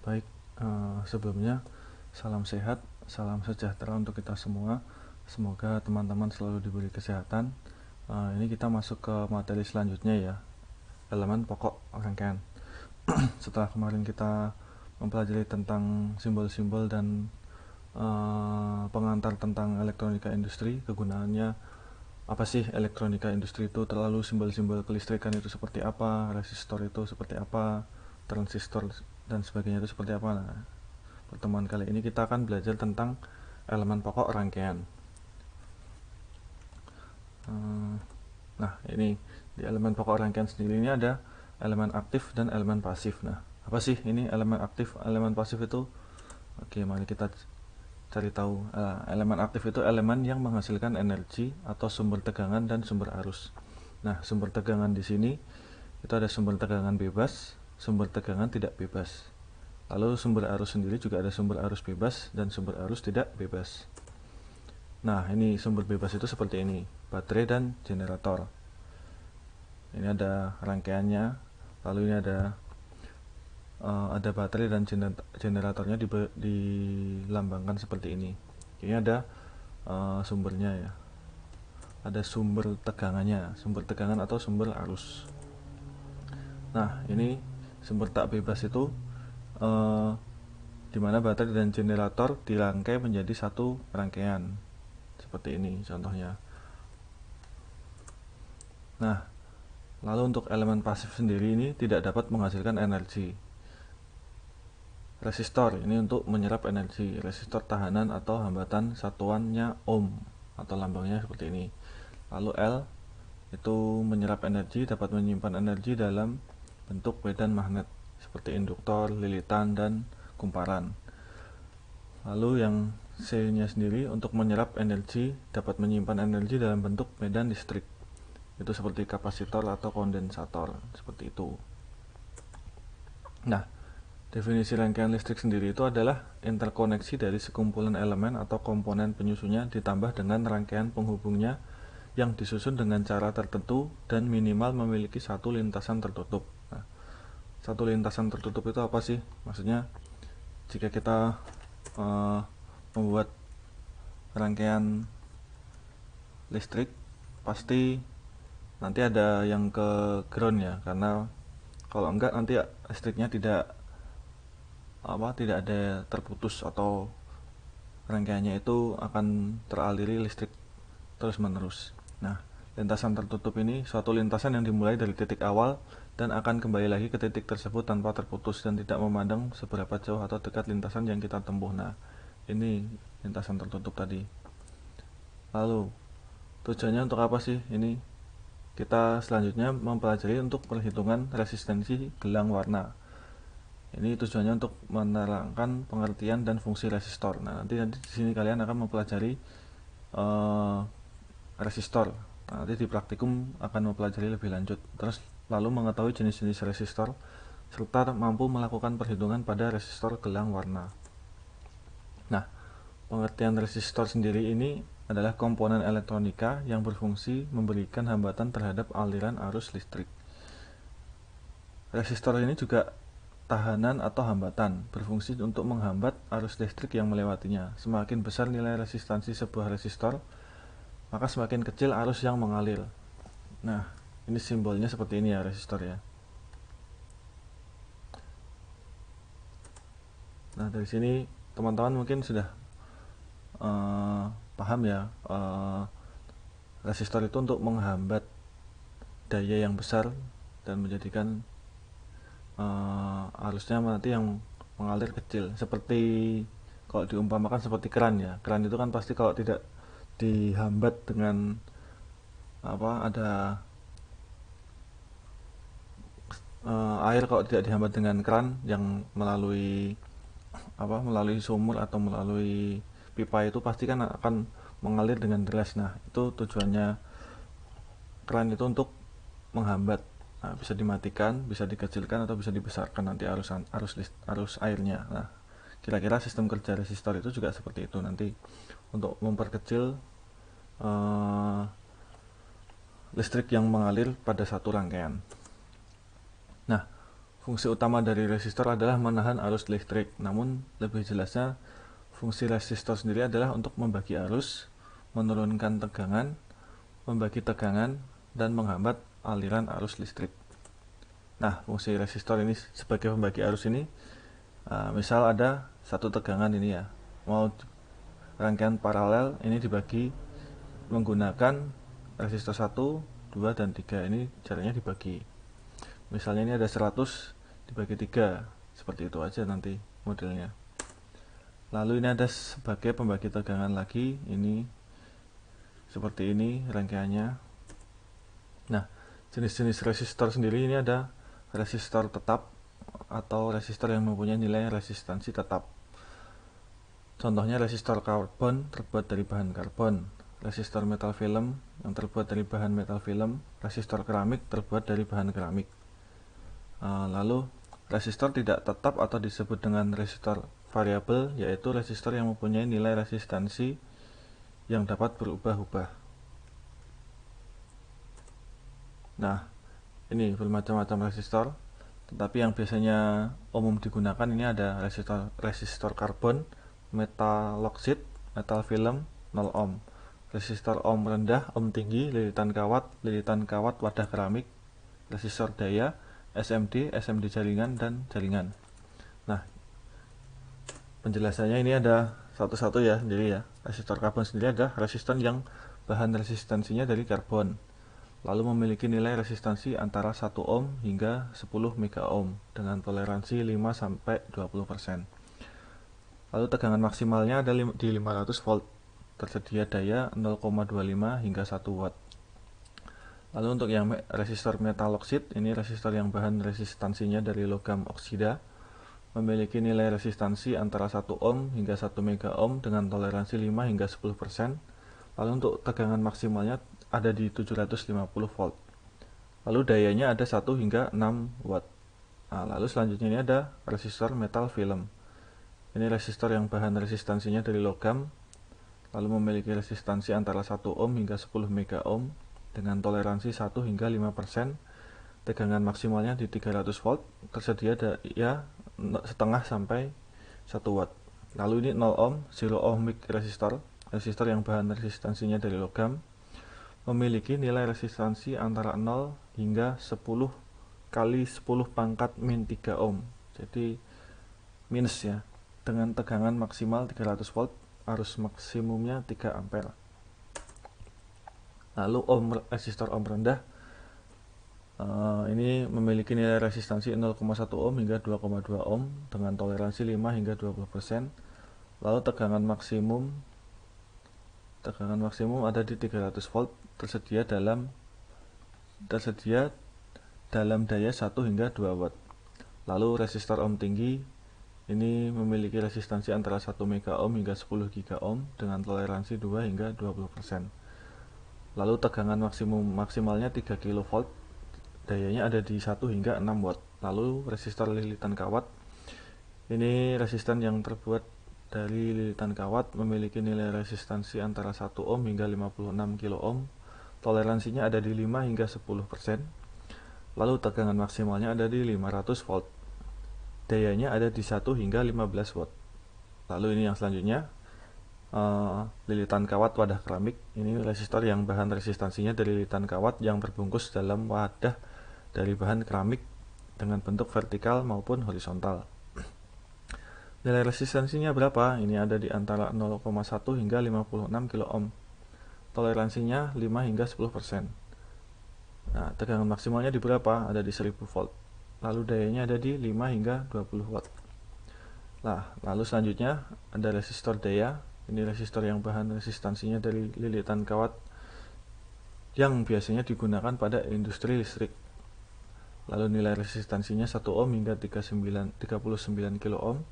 Baik, sebelumnya salam sehat, salam sejahtera untuk kita semua. Semoga teman-teman selalu diberi kesehatan. Ini kita masuk ke materi selanjutnya ya, elemen pokok rangkaian. Setelah kemarin kita mempelajari tentang simbol-simbol dan pengantar tentang elektronika industri, kegunaannya apa sih elektronika industri itu, terlalu simbol-simbol kelistrikan itu seperti apa, resistor itu seperti apa, transistor dan sebagainya itu seperti apa. Nah, pertemuan kali ini kita akan belajar tentang elemen pokok rangkaian. Nah, ini di elemen pokok rangkaian sendiri ini ada elemen aktif dan elemen pasif. Nah, apa sih ini elemen aktif, elemen pasif itu? Oke, mari kita cari tahu. Elemen aktif itu elemen yang menghasilkan energi atau sumber tegangan dan sumber arus. Nah, sumber tegangan di sini itu ada sumber tegangan bebas, sumber tegangan tidak bebas. Lalu sumber arus sendiri juga ada sumber arus bebas dan sumber arus tidak bebas. Nah, ini sumber bebas itu seperti ini, baterai dan generator. Ini ada rangkaiannya. Lalu ini ada baterai dan generatornya dilambangkan seperti ini. Ini ada sumbernya ya. Ada sumber tegangannya, sumber tegangan atau sumber arus. Nah, ini sumber tak bebas itu di mana baterai dan generator dirangkai menjadi satu rangkaian. Seperti ini contohnya. Nah, lalu untuk elemen pasif sendiri ini tidak dapat menghasilkan energi. Resistor ini untuk menyerap energi, resistor tahanan atau hambatan satuannya ohm atau lambangnya seperti ini. Lalu L itu menyerap energi, dapat menyimpan energi dalam bentuk medan magnet seperti induktor, lilitan, dan kumparan. Lalu yang C-nya sendiri untuk menyerap energi, dapat menyimpan energi dalam bentuk medan listrik. Itu seperti kapasitor atau kondensator, seperti itu. Nah, definisi rangkaian listrik sendiri itu adalah interkoneksi dari sekumpulan elemen atau komponen penyusunnya ditambah dengan rangkaian penghubungnya yang disusun dengan cara tertentu dan minimal memiliki satu lintasan tertutup. Nah, satu lintasan tertutup itu apa sih? Maksudnya jika kita membuat rangkaian listrik, pasti nanti ada yang ke ground ya, karena kalau enggak nanti listriknya tidak ada terputus atau rangkaiannya itu akan teraliri listrik terus menerus. Nah, lintasan tertutup ini suatu lintasan yang dimulai dari titik awal dan akan kembali lagi ke titik tersebut tanpa terputus dan tidak memandang seberapa jauh atau dekat lintasan yang kita tempuh. Nah, ini lintasan tertutup tadi. Lalu tujuannya untuk apa sih ini? Kita selanjutnya mempelajari untuk perhitungan resistensi gelang warna. Ini tujuannya untuk menerangkan pengertian dan fungsi resistor. Nah, nanti di sini kalian akan mempelajari resistor. Nah, nanti di praktikum akan mempelajari lebih lanjut. Terus lalu mengetahui jenis-jenis resistor serta mampu melakukan perhitungan pada resistor gelang warna. Nah, pengertian resistor sendiri ini adalah komponen elektronika yang berfungsi memberikan hambatan terhadap aliran arus listrik. Resistor ini juga tahanan atau hambatan, berfungsi untuk menghambat arus listrik yang melewatinya. Semakin besar nilai resistansi sebuah resistor, maka semakin kecil arus yang mengalir. Nah, ini simbolnya seperti ini ya, resistor ya. Nah, dari sini teman-teman mungkin sudah paham ya, resistor itu untuk menghambat daya yang besar dan menjadikan arusnya nanti yang mengalir kecil, seperti kalau diumpamakan seperti keran ya. Keran itu kan pasti kalau tidak dihambat dengan ada air, kalau tidak dihambat dengan keran yang melalui sumur atau melalui pipa, itu pasti kan akan mengalir dengan deras. Nah, itu tujuannya keran itu untuk menghambat. Nah, bisa dimatikan, bisa dikecilkan atau bisa dibesarkan nanti arus airnya. Nah, kira-kira sistem kerja resistor itu juga seperti itu nanti untuk memperkecil listrik yang mengalir pada satu rangkaian. Nah, fungsi utama dari resistor adalah menahan arus listrik. Namun lebih jelasnya, fungsi resistor sendiri adalah untuk membagi arus, menurunkan tegangan, membagi tegangan, dan menghambat aliran arus listrik. Nah, fungsi resistor ini sebagai pembagi arus ini, misal ada satu tegangan ini ya, mau rangkaian paralel ini dibagi menggunakan resistor 1, 2, dan 3. Ini caranya dibagi. Misalnya ini ada 100 dibagi 3, seperti itu aja nanti modelnya. Lalu ini ada sebagai pembagi tegangan lagi, ini seperti ini rangkaiannya. Nah, jenis-jenis resistor sendiri ini ada resistor tetap atau resistor yang mempunyai nilai resistansi tetap. Contohnya resistor karbon terbuat dari bahan karbon, resistor metal film yang terbuat dari bahan metal film, resistor keramik terbuat dari bahan keramik. Lalu resistor tidak tetap atau disebut dengan resistor variabel, yaitu resistor yang mempunyai nilai resistansi yang dapat berubah-ubah. Nah, ini bermacam-macam resistor, tetapi yang biasanya umum digunakan ini ada resistor karbon, metal oxide, metal film 0 ohm, resistor ohm rendah, ohm tinggi, lilitan kawat wadah keramik, resistor daya, SMD jaringan, dan jaringan. Nah, penjelasannya ini ada satu-satu ya, jadi ya, resistor karbon sendiri ada resistor yang bahan resistansinya dari karbon, lalu memiliki nilai resistansi antara 1 ohm hingga 10 mega ohm dengan toleransi 5-20%. Lalu tegangan maksimalnya ada di 500 volt. Tersedia daya 0,25 hingga 1 watt. Lalu untuk yang resistor metal oxide, ini resistor yang bahan resistansinya dari logam oksida, memiliki nilai resistansi antara 1 ohm hingga 1 mega ohm dengan toleransi 5 hingga 10%. Lalu untuk tegangan maksimalnya ada di 750 volt. Lalu dayanya ada 1 hingga 6 watt. Nah, lalu selanjutnya ini ada resistor metal film. Ini resistor yang bahan resistansinya dari logam, lalu memiliki resistansi antara 1 ohm hingga 10 mega ohm dengan toleransi 1 hingga 5%. Tegangan maksimalnya di 300 volt, tersedia daya setengah sampai 1 watt. Lalu ini 0 ohm, zero ohmic resistor yang bahan resistansinya dari logam, memiliki nilai resistansi antara 0 hingga 10 kali 10 pangkat min 3 ohm. Jadi minus ya. Dengan tegangan maksimal 300 volt, arus maksimumnya 3 ampere. Lalu resistor ohm rendah, ini memiliki nilai resistansi 0,1 ohm hingga 2,2 ohm dengan toleransi 5 hingga 20%. Lalu tegangan maksimum ada di 300 volt, tersedia dalam daya 1 hingga 2 watt. Lalu resistor ohm tinggi ini memiliki resistansi antara 1 mega ohm hingga 10 giga ohm dengan toleransi 2 hingga 20%. Lalu tegangan maksimalnya 3 kV, dayanya ada di 1 hingga 6 watt. Lalu resistor lilitan kawat, ini resistor yang terbuat dari lilitan kawat, memiliki nilai resistansi antara 1 ohm hingga 56 kilo ohm, toleransinya ada di 5 hingga 10%. Lalu tegangan maksimalnya ada di 500 volt. Dayanya ada di 1 hingga 15 watt. Lalu ini yang selanjutnya, lilitan kawat wadah keramik. Ini resistor yang bahan resistansinya dari lilitan kawat yang terbungkus dalam wadah dari bahan keramik dengan bentuk vertikal maupun horizontal. Nilai resistansinya berapa? Ini ada di antara 0,1 hingga 56 kilo ohm. Toleransinya 5 hingga 10%. Nah, tegangan maksimalnya di berapa? Ada di 1000 volt. Lalu dayanya ada di 5 hingga 20 watt. Nah, lalu selanjutnya ada resistor daya. Ini resistor yang bahan resistansinya dari lilitan kawat yang biasanya digunakan pada industri listrik. Lalu nilai resistansinya 1 ohm hingga 39 kilo ohm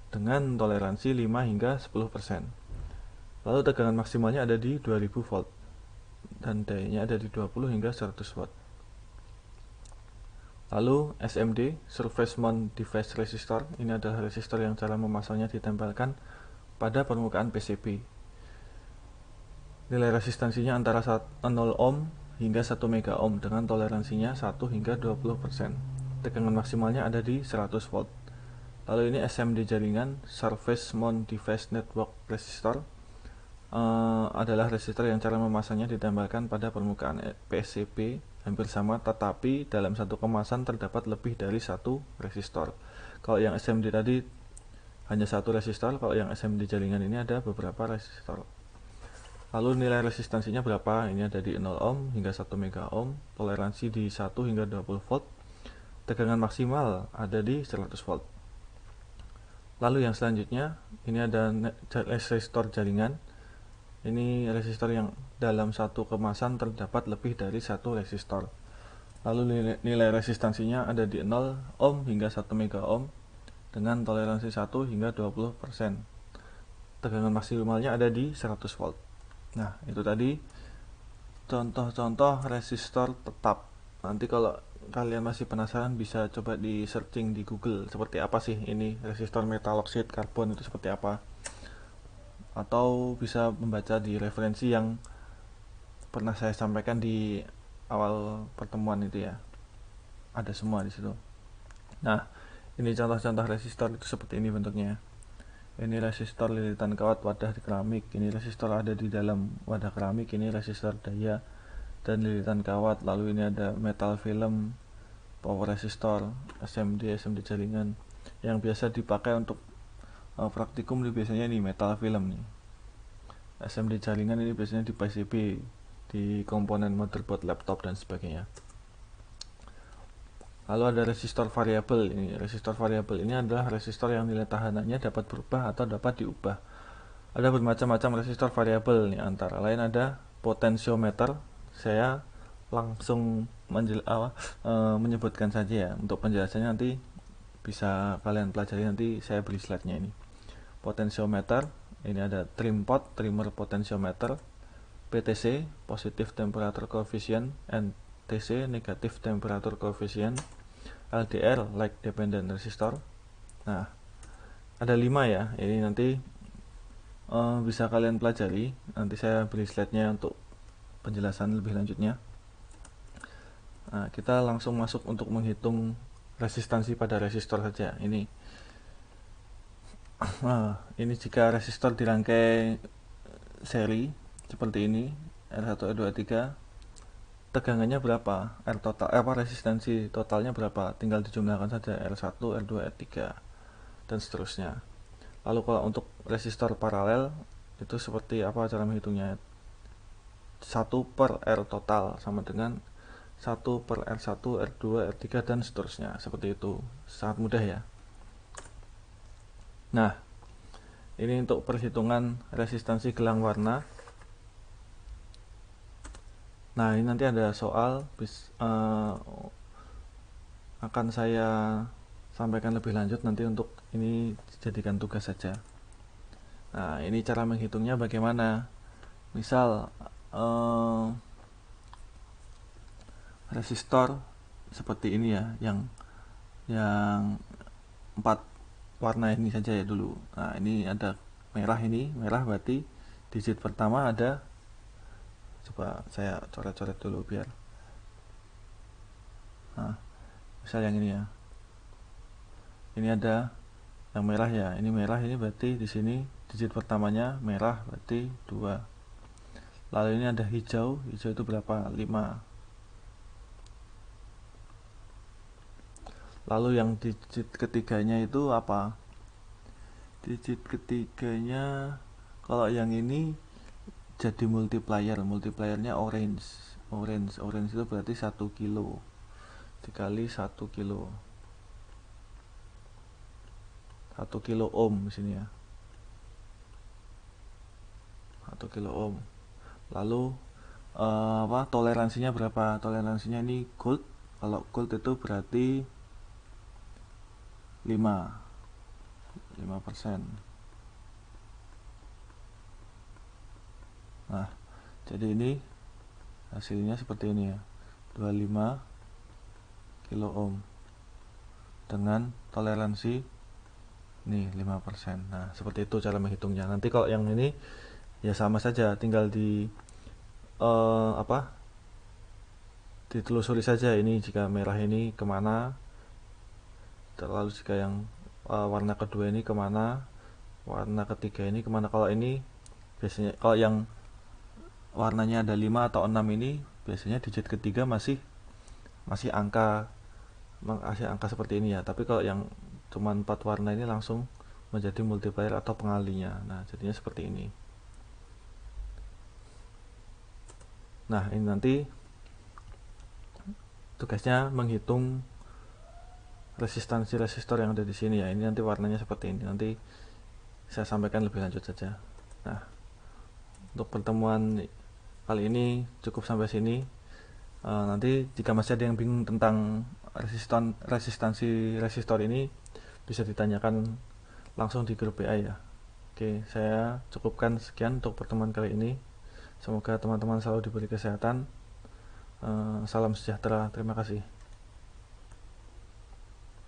dengan toleransi 5 hingga 10%. Lalu tegangan maksimalnya ada di 2000 volt dan dayanya ada di 20 hingga 100 watt. Lalu SMD, Surface Mount Device Resistor, ini adalah resistor yang cara memasangnya ditempelkan pada permukaan PCB. Nilai resistansinya antara 0 ohm hingga 1 mega ohm dengan toleransinya 1 hingga 20%. tegangan maksimalnya ada di 100 volt. Lalu ini SMD jaringan, Surface Mount Device Network Resistor, adalah resistor yang cara memasangnya ditambahkan pada permukaan PCB hampir sama, tetapi dalam satu kemasan terdapat lebih dari satu resistor. Kalau yang SMD tadi hanya satu resistor, kalau yang SMD jaringan ini ada beberapa resistor. Lalu nilai resistansinya berapa? Ini ada di 0 ohm hingga 1 mega ohm, toleransi di 1 hingga 20 volt, tegangan maksimal ada di 100 volt. Lalu yang selanjutnya, ini ada resistor jaringan. Ini resistor yang dalam satu kemasan terdapat lebih dari satu resistor. Lalu nilai resistansinya ada di 0 ohm hingga 1 mega ohm dengan toleransi 1 hingga 20%. Tegangan maksimalnya ada di 100 volt. Nah, itu tadi contoh-contoh resistor tetap. Nanti kalau kalian masih penasaran bisa coba di searching di Google seperti apa sih ini resistor metal oxide karbon itu seperti apa, atau bisa membaca di referensi yang pernah saya sampaikan di awal pertemuan itu ya, ada semua di situ. Nah, ini contoh-contoh resistor itu seperti ini bentuknya. Ini resistor lilitan kawat wadah di keramik, ini resistor ada di dalam wadah keramik, ini resistor daya dan lilitan kawat. Lalu ini ada metal film, power resistor, SMD jaringan. Yang biasa dipakai untuk praktikum ini biasanya ini metal film nih. SMD jaringan ini biasanya di PCB, di komponen motherboard laptop dan sebagainya. Lalu ada resistor variabel. Ini resistor variabel ini adalah resistor yang nilai tahanannya dapat berubah atau dapat diubah. Ada bermacam-macam resistor variabel nih, antara lain ada potensiometer. Saya langsung menyebutkan saja ya, untuk penjelasannya nanti bisa kalian pelajari, nanti saya beri slide-nya ini. Potensiometer, ini ada trim-pot, trimmer potentiometer, PTC, positive temperature coefficient, NTC, negative temperature coefficient, LDR, light dependent resistor. Nah, ada 5 ya, ini nanti bisa kalian pelajari, nanti saya beri slide-nya untuk penjelasan lebih lanjutnya. Nah, kita langsung masuk untuk menghitung resistansi pada resistor saja. Ini jika resistor dirangkai seri seperti ini, R1, R2, R3, tegangannya berapa? R total, resistansi totalnya berapa? Tinggal dijumlahkan saja R1, R2, R3 dan seterusnya. Lalu kalau untuk resistor paralel itu seperti apa cara menghitungnya? 1 per R total sama dengan 1 per R1, R2, R3 dan seterusnya. Seperti itu. Sangat mudah ya. Nah, ini untuk perhitungan resistansi gelang warna. Nah, ini nanti ada soal akan saya sampaikan lebih lanjut nanti, untuk ini dijadikan tugas saja. Nah, ini cara menghitungnya bagaimana. Misal resistor seperti ini ya, yang 4 warna ini saja ya dulu. Nah, ini ada merah, ini merah berarti digit pertama ada, coba saya coret-coret dulu biar. Nah, misal yang ini ya, ini ada yang merah ya, ini merah, ini berarti di sini digit pertamanya merah berarti 2. Lalu ini ada hijau, hijau itu berapa? 5. Lalu yang digit ketiganya itu apa? Digit ketiganya, kalau yang ini jadi multiplier, multipliernya orange itu berarti 1 kilo dikali 1 kilo, 1 kilo ohm di sini ya, 1 kilo ohm. Lalu toleransinya berapa? Toleransinya ini gold. Kalau gold itu berarti 5%. Nah, jadi ini hasilnya seperti ini ya, 25 kilo ohm dengan toleransi ini 5%. Nah, seperti itu cara menghitungnya. Nanti kalau yang ini ya sama saja, tinggal ditelusuri saja ini jika merah ini kemana, lalu jika yang warna kedua ini kemana, warna ketiga ini kemana. Kalau ini biasanya, kalau yang warnanya ada 5 atau 6 ini biasanya digit ketiga masih angka seperti ini ya. Tapi kalau yang cuma 4 warna ini langsung menjadi multiplier atau pengalinya. Nah, jadinya seperti ini. Nah, ini nanti tugasnya menghitung resistansi resistor yang ada di sini ya. Ini nanti warnanya seperti ini. Nanti saya sampaikan lebih lanjut saja. Nah, untuk pertemuan kali ini cukup sampai sini. Nanti jika masih ada yang bingung tentang resistansi resistor ini, bisa ditanyakan langsung di grup WA ya. Oke, saya cukupkan sekian untuk pertemuan kali ini. Semoga teman-teman selalu diberi kesehatan. Salam sejahtera. Terima kasih.